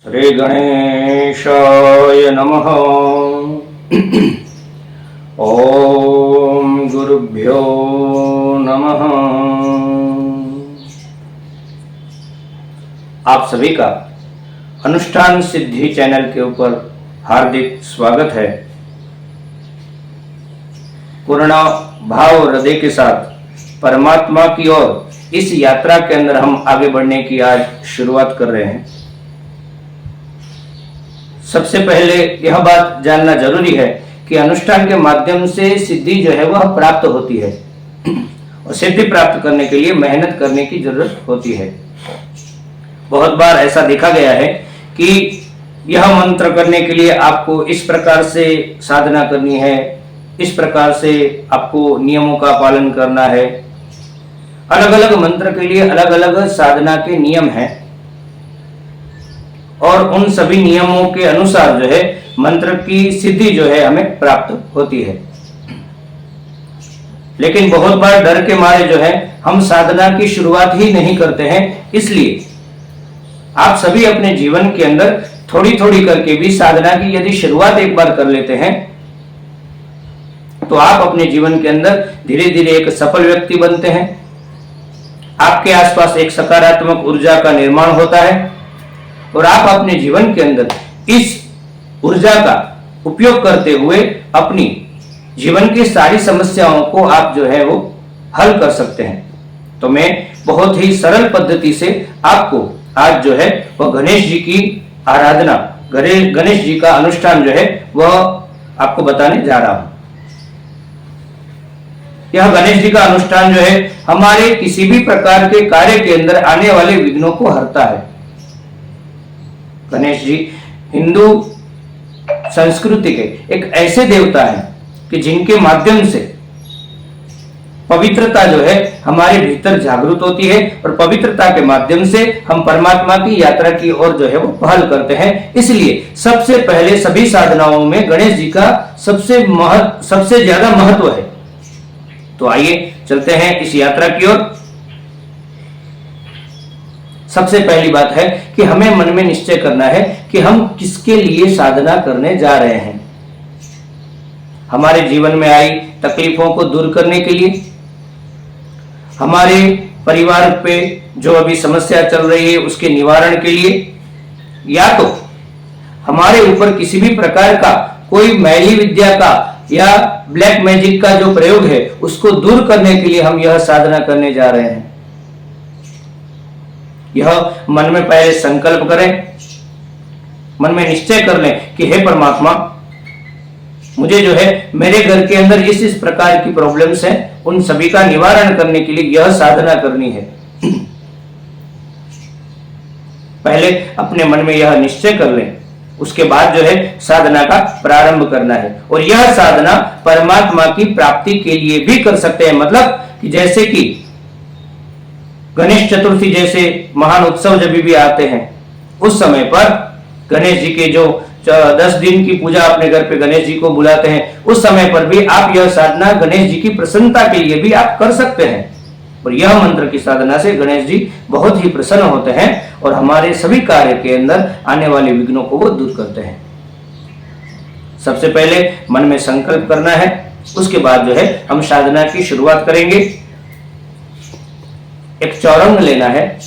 श्री गणेशाय नमः। ओम गुरुभ्यो नमः। आप सभी का अनुष्ठान सिद्धि चैनल के ऊपर हार्दिक स्वागत है। पूर्ण भाव हृदय के साथ परमात्मा की ओर इस यात्रा के अंदर हम आगे बढ़ने की आज शुरुआत कर रहे हैं। सबसे पहले यह बात जानना जरूरी है कि अनुष्ठान के माध्यम से सिद्धि जो है वह प्राप्त होती है और सिद्धि प्राप्त करने के लिए मेहनत करने की जरूरत होती है। बहुत बार ऐसा देखा गया है कि यह मंत्र करने के लिए आपको इस प्रकार से साधना करनी है, इस प्रकार से आपको नियमों का पालन करना है। अलग अलग मंत्र के लिए अलग अलग साधना के नियम हैं और उन सभी नियमों के अनुसार जो है मंत्र की सिद्धि जो है हमें प्राप्त होती है। लेकिन बहुत बार डर के मारे जो है हम साधना की शुरुआत ही नहीं करते हैं। इसलिए आप सभी अपने जीवन के अंदर थोड़ी थोड़ी करके भी साधना की यदि शुरुआत एक बार कर लेते हैं तो आप अपने जीवन के अंदर धीरे धीरे एक सफल व्यक्ति बनते हैं। आपके आसपास एक सकारात्मक ऊर्जा का निर्माण होता है और आप अपने जीवन के अंदर इस ऊर्जा का उपयोग करते हुए अपनी जीवन की सारी समस्याओं को आप जो है वो हल कर सकते हैं। तो मैं बहुत ही सरल पद्धति से आपको आज जो है वह गणेश जी की आराधना, गणेश जी का अनुष्ठान जो है वह आपको बताने जा रहा हूं। यह गणेश जी का अनुष्ठान जो है हमारे किसी भी प्रकार के कार्य के अंदर आने वाले विघ्नों को हरता है। गणेश जी हिंदू संस्कृति के एक ऐसे देवता हैं कि जिनके माध्यम से पवित्रता जो है हमारे भीतर जागृत होती है और पवित्रता के माध्यम से हम परमात्मा की यात्रा की ओर जो है वो पहल करते हैं। इसलिए सबसे पहले सभी साधनाओं में गणेश जी का सबसे ज्यादा महत्व है। तो आइए चलते हैं इस यात्रा की ओर। सबसे पहली बात है कि हमें मन में निश्चय करना है कि हम किसके लिए साधना करने जा रहे हैं। हमारे जीवन में आई तकलीफों को दूर करने के लिए, हमारे परिवार पे जो अभी समस्या चल रही है उसके निवारण के लिए, या तो हमारे ऊपर किसी भी प्रकार का कोई मैली विद्या का या ब्लैक मैजिक का जो प्रयोग है उसको दूर करने के लिए हम यह साधना करने जा रहे हैं। यह मन में पहले संकल्प करें, मन में निश्चय कर लें कि हे परमात्मा, मुझे जो है मेरे घर के अंदर इस प्रकार की प्रॉब्लम्स हैं, उन सभी का निवारण करने के लिए यह साधना करनी है। पहले अपने मन में यह निश्चय कर लें, उसके बाद जो है साधना का प्रारंभ करना है। और यह साधना परमात्मा की प्राप्ति के लिए भी कर सकते हैं। मतलब कि जैसे कि गणेश चतुर्थी जैसे महान उत्सव जब भी आते हैं उस समय पर गणेश जी के जो 10 दिन की पूजा अपने घर पे गणेश जी को बुलाते हैं, उस समय पर भी आप यह साधना गणेश जी की प्रसन्नता के लिए भी आप कर सकते हैं। और यह मंत्र की साधना से गणेश जी बहुत ही प्रसन्न होते हैं और हमारे सभी कार्य के अंदर आने वाले विघ्नों को वो दूर करते हैं। सबसे पहले मन में संकल्प करना है, उसके बाद जो है हम साधना की शुरुआत करेंगे। एक चौरंग लेना है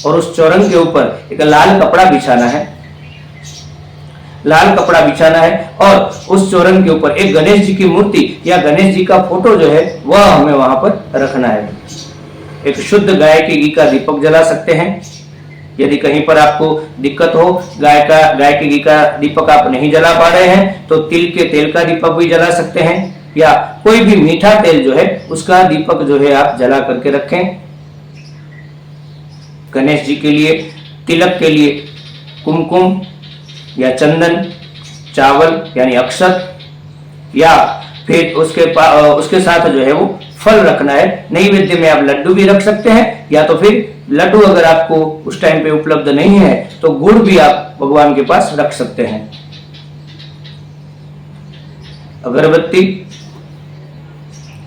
और उस चौरंग के ऊपर एक लाल कपड़ा बिछाना है। लाल कपड़ा बिछाना है और उस चौरंग के ऊपर एक गणेश जी की मूर्ति या गणेश जी का फोटो जो है वह हमें वहां पर रखना है। एक शुद्ध गाय के घी का दीपक जला सकते हैं। यदि कहीं पर आपको दिक्कत हो, गाय के घी का दीपक आप नहीं जला पा रहे हैं तो तिल के तेल का दीपक भी जला सकते हैं, या कोई भी मीठा तेल जो है उसका दीपक जो है आप जला करके रखें। गणेश जी के लिए तिलक के लिए कुमकुम या चंदन, चावल यानी अक्षत, या फिर उसके साथ जो है वो फल रखना है। नैवेद्य में आप लड्डू भी रख सकते हैं, या तो फिर लड्डू अगर आपको उस टाइम पे उपलब्ध नहीं है तो गुड़ भी आप भगवान के पास रख सकते हैं। अगरबत्ती,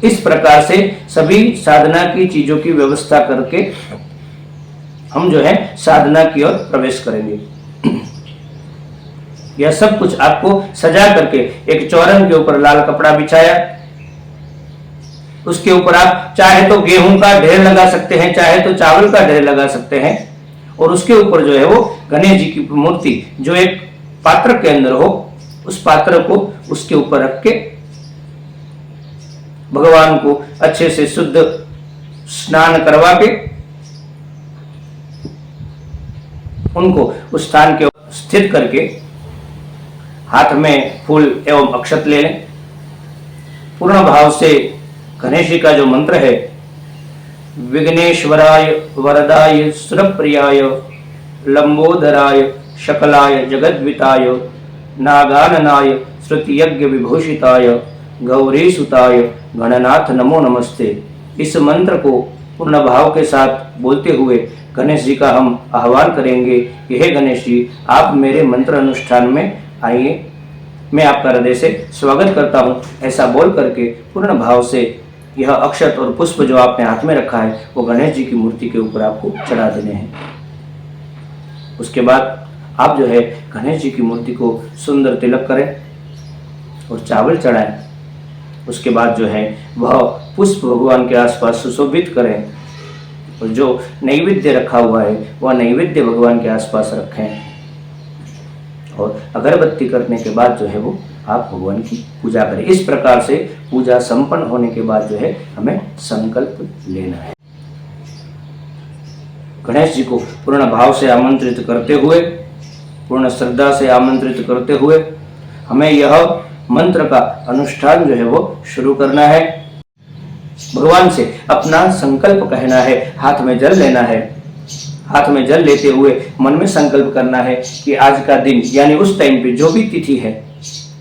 इस प्रकार से सभी साधना की चीजों की व्यवस्था करके हम जो है साधना की ओर प्रवेश करेंगे। यह सब कुछ आपको सजा करके एक चौरन के ऊपर लाल कपड़ा बिछाया, उसके ऊपर आप चाहे तो गेहूं का ढेर लगा सकते हैं, चाहे तो चावल का ढेर लगा सकते हैं, और उसके ऊपर जो है वो गणेश जी की मूर्ति जो एक पात्र के अंदर हो, उस पात्र को उसके ऊपर रख के भगवान को अच्छे से शुद्ध स्नान करवा के उनको उस स्थान के स्थित करके हाथ में फूल एवं अक्षत ले लें। पूर्ण भाव से गणेश जी का जो मंत्र है, विघ्नेश्वराय वरदाय सुरप्रियाय लंबोदराय शकलाय जगद्विताय नागाननाय श्रुति यज्ञ विभूषिताय गौरीसुताय गणनाथ नमो नमस्ते, इस मंत्र को पूर्ण भाव के साथ बोलते हुए गणेश जी का हम आह्वान करेंगे कि हे गणेश जी, आप मेरे मंत्र अनुष्ठान में आइए, मैं आपका हृदय से स्वागत करता हूँ। ऐसा बोल करके पूर्ण भाव से यह अक्षत और पुष्प जो आपने हाथ में रखा है वो गणेश जी की मूर्ति के ऊपर आपको चढ़ा देने हैं। उसके बाद आप जो है गणेश जी की मूर्ति को सुंदर तिलक करें और चावल चढ़ाएं। उसके बाद जो है वह पुष्प भगवान के आसपास सुशोभित करें और जो नैवेद्य रखा हुआ है वह नैवेद्य भगवान के आसपास रखें, और अगरबत्ती करने के बाद जो है वो आप भगवान की पूजा करें। इस प्रकार से पूजा संपन्न होने के बाद जो है हमें संकल्प लेना है। गणेश जी को पूर्ण भाव से आमंत्रित करते हुए, पूर्ण श्रद्धा से आमंत्रित करते हुए हमें यह मंत्र का अनुष्ठान जो है वो शुरू करना है। भगवान से अपना संकल्प कहना है, हाथ में जल लेना है। हाथ में जल लेते हुए मन में संकल्प करना है कि आज का दिन यानी उस टाइम पे जो भी तिथि है,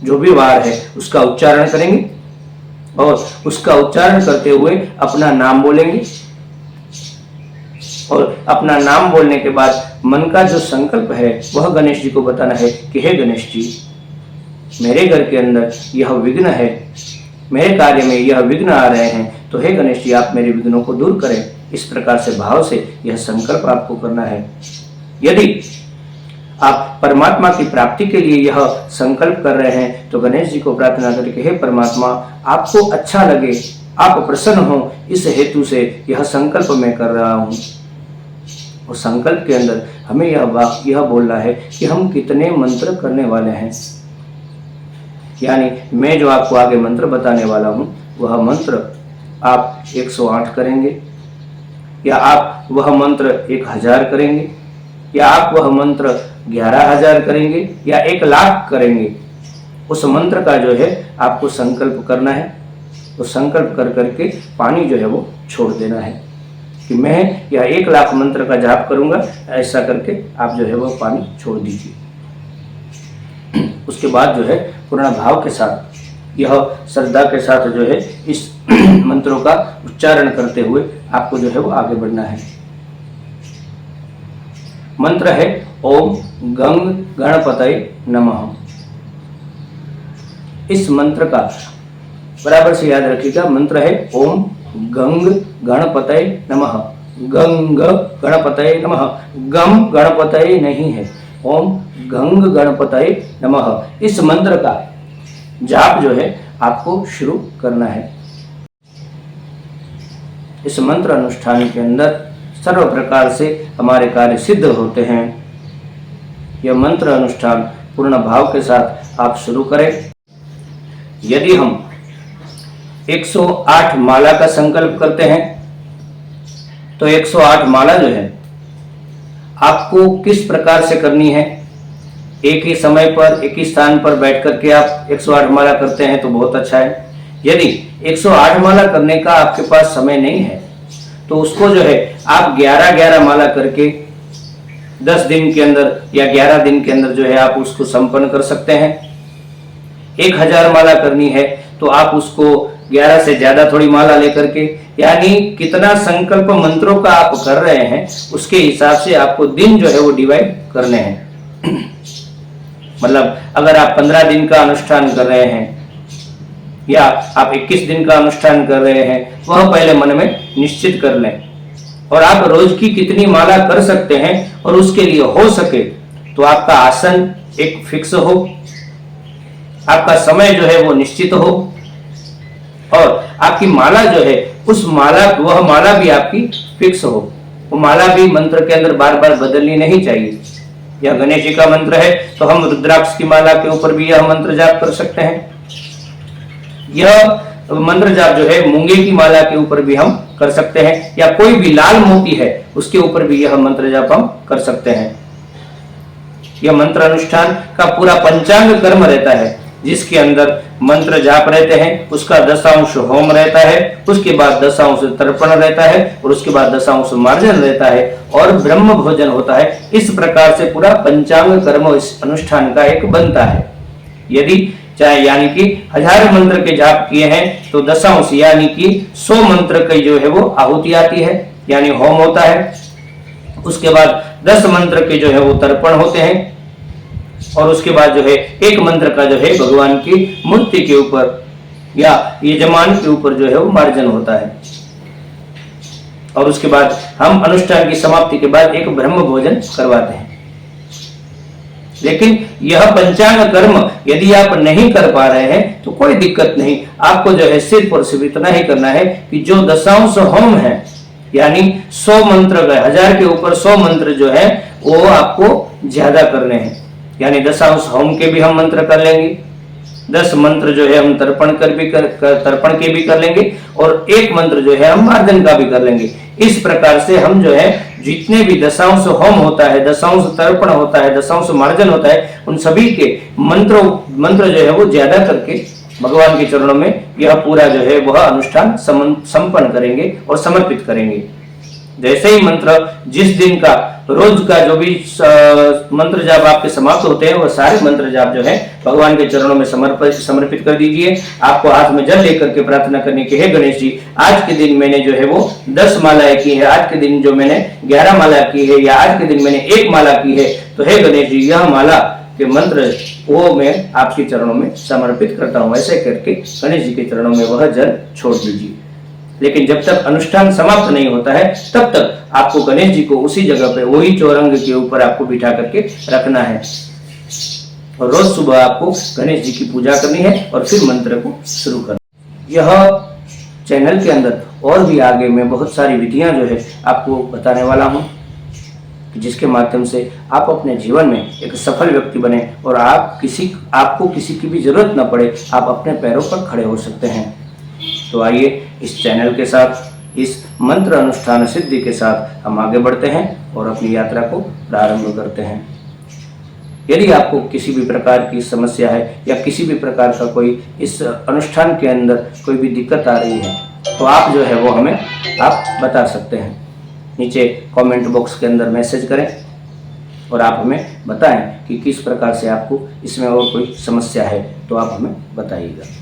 जो भी वार है, उसका उच्चारण करेंगे और उसका उच्चारण करते हुए अपना नाम बोलेंगे, और अपना नाम बोलने के बाद मन का जो संकल्प है वह गणेश जी को बताना है कि हे गणेश जी, मेरे घर के अंदर यह विघ्न है, मेरे कार्य में यह विघ्न आ रहे हैं, तो हे गणेश जी आप मेरे विघ्नों को दूर करें। इस प्रकार से भाव से यह संकल्प आपको करना है। यदि आप परमात्मा की प्राप्ति के लिए यह संकल्प कर रहे हैं तो गणेश जी को प्रार्थना करें कि हे परमात्मा, आपको अच्छा लगे, आप प्रसन्न हो, इस हेतु से यह संकल्प मैं कर रहा हूँ। और संकल्प के अंदर हमें यह बोलना है कि हम कितने मंत्र करने वाले हैं, यानी मैं जो आपको आगे मंत्र बताने वाला हूँ वह मंत्र आप 108 करेंगे, या आप वह मंत्र 1000 करेंगे, या आप वह मंत्र 11,000 करेंगे, या 1,00,000 करेंगे। उस मंत्र का जो है आपको संकल्प करना है। तो संकल्प कर करके पानी जो है वो छोड़ देना है कि मैं यह 1,00,000 मंत्र का जाप करूंगा, ऐसा करके आप जो है वो पानी छोड़ दीजिए। उसके बाद जो है पूर्ण भाव के साथ, यह श्रद्धा के साथ जो है इस मंत्रों का उच्चारण करते हुए आपको जो है वो आगे बढ़ना है। मंत्र है ओम गंग गणपतये नमः। इस मंत्र का बराबर से याद रखिएगा। मंत्र है ओम गंग गणपतये नमः। गंग गणपतये नमः, गम गणपतये नहीं है, ओम गंग गणपतये नमः। इस मंत्र का जाप जो है आपको शुरू करना है। इस मंत्र अनुष्ठान के अंदर सर्व प्रकार से हमारे कार्य सिद्ध होते हैं। यह मंत्र अनुष्ठान पूर्ण भाव के साथ आप शुरू करें। यदि हम 108 माला का संकल्प करते हैं तो 108 माला जो है आपको किस प्रकार से करनी है, एक ही समय पर एक ही स्थान पर बैठ करके आप 108 माला करते हैं तो बहुत अच्छा है। यदि 108 माला करने का आपके पास समय नहीं है तो उसको जो है आप 11-11 माला करके 10 दिन के अंदर या 11 दिन के अंदर जो है आप उसको संपन्न कर सकते हैं। 1000 माला करनी है तो आप उसको 11 से ज्यादा थोड़ी माला लेकर के, यानी कितना संकल्प मंत्रों का आप कर रहे हैं उसके हिसाब से आपको दिन जो है वो डिवाइड करने हैं। मतलब अगर आप 15 दिन का अनुष्ठान कर रहे हैं या आप 21 दिन का अनुष्ठान कर रहे हैं, वह पहले मन में निश्चित कर लें। और आप रोज की कितनी माला कर सकते हैं और उसके लिए हो सके तो आपका आसन एक फिक्स हो, आपका समय जो है वो निश्चित हो, और आपकी माला जो है वह माला भी आपकी फिक्स हो। वो माला भी मंत्र के अंदर बार बार बदलनी नहीं चाहिए। यह गणेश जी का मंत्र है तो हम रुद्राक्ष की माला के ऊपर भी यह मंत्र जाप कर सकते हैं। यह मंत्र जाप जो है मूंगे की माला के ऊपर भी हम कर सकते हैं, या कोई भी लाल मोती है उसके ऊपर भी यह मंत्र जाप हम कर सकते हैं। यह मंत्र अनुष्ठान का पूरा पंचांग कर्म रहता है, जिसके अंदर मंत्र जाप रहते हैं, उसका दशांश होम रहता है, उसके बाद दशांश तर्पण रहता है, और उसके बाद दशांश मार्जन रहता है, और ब्रह्म भोजन होता है। इस प्रकार से पूरा पंचांग कर्म इस अनुष्ठान का एक बनता है। यदि चाहे यानी कि 1000 मंत्र के जाप किए हैं तो दशांश यानी कि 100 मंत्र की जो है वो आहुति आती है, यानी होम होता है। उसके बाद 10 मंत्र के जो है वो तर्पण होते हैं, और उसके बाद जो है एक मंत्र का जो है भगवान की मूर्ति के ऊपर या यजमान के ऊपर जो है वो मार्जन होता है। और उसके बाद हम अनुष्ठान की समाप्ति के बाद एक ब्रह्म भोजन करवाते हैं। लेकिन यह पंचांग कर्म यदि आप नहीं कर पा रहे हैं तो कोई दिक्कत नहीं, आपको जो है सिर्फ और सिर्फ इतना ही करना है कि जो दशांश होम है, यानी 100 मंत्र, 1000 के ऊपर 100 मंत्र जो है वो आपको ज्यादा करने हैं। यानी दशांश होम के भी हम मंत्र कर लेंगे, 10 मंत्र जो है हम तर्पण के भी कर लेंगे, और एक मंत्र जो है हम मार्जन का भी कर लेंगे। इस प्रकार से हम जो है जितने भी दशांश होम होता है, दशांश तर्पण होता है, दशांश मार्जन होता है, उन सभी के मंत्र जो है वो ज्यादा करके भगवान के चरणों में यह पूरा जो है वह अनुष्ठान संपन्न करेंगे और समर्पित करेंगे। जैसे ही मंत्र जिस दिन का रोज का जो भी मंत्र जाप आपके समाप्त होते हैं, वह सारे मंत्र जाप जो है भगवान के चरणों में समर्पित कर दीजिए। आपको हाथ में जल लेकर के प्रार्थना करने की है, गणेश जी आज के दिन मैंने जो है वो 10 मालाएं की है, आज के दिन जो मैंने 11 माला की है, या आज के दिन मैंने 1 माला की है, तो हे गणेश जी यह माला के मंत्र वो मैं आपके चरणों में समर्पित करता हूँ। ऐसे करके गणेश जी के चरणों में वह जल छोड़ दीजिए। लेकिन जब तक अनुष्ठान समाप्त नहीं होता है तब तक आपको गणेश जी को उसी जगह पे, वही चौरंग के ऊपर आपको बिठा करके रखना है, और रोज सुबह आपको गणेश जी की पूजा करनी है और फिर मंत्र को शुरू करना है। यह चैनल के अंदर और भी आगे मैं बहुत सारी विधियां जो है आपको बताने वाला हूं, जिसके माध्यम से आप अपने जीवन में एक सफल व्यक्ति बने और आपको किसी की भी जरूरत न पड़े, आप अपने पैरों पर खड़े हो सकते हैं। तो आइए इस चैनल के साथ, इस मंत्र अनुष्ठान सिद्धि के साथ हम आगे बढ़ते हैं और अपनी यात्रा को प्रारंभ करते हैं। यदि आपको किसी भी प्रकार की समस्या है या किसी भी प्रकार का कोई इस अनुष्ठान के अंदर कोई भी दिक्कत आ रही है, तो आप जो है वो हमें आप बता सकते हैं। नीचे कमेंट बॉक्स के अंदर मैसेज करें और आप हमें बताएं कि किस प्रकार से आपको इसमें और कोई समस्या है, तो आप हमें बताइएगा।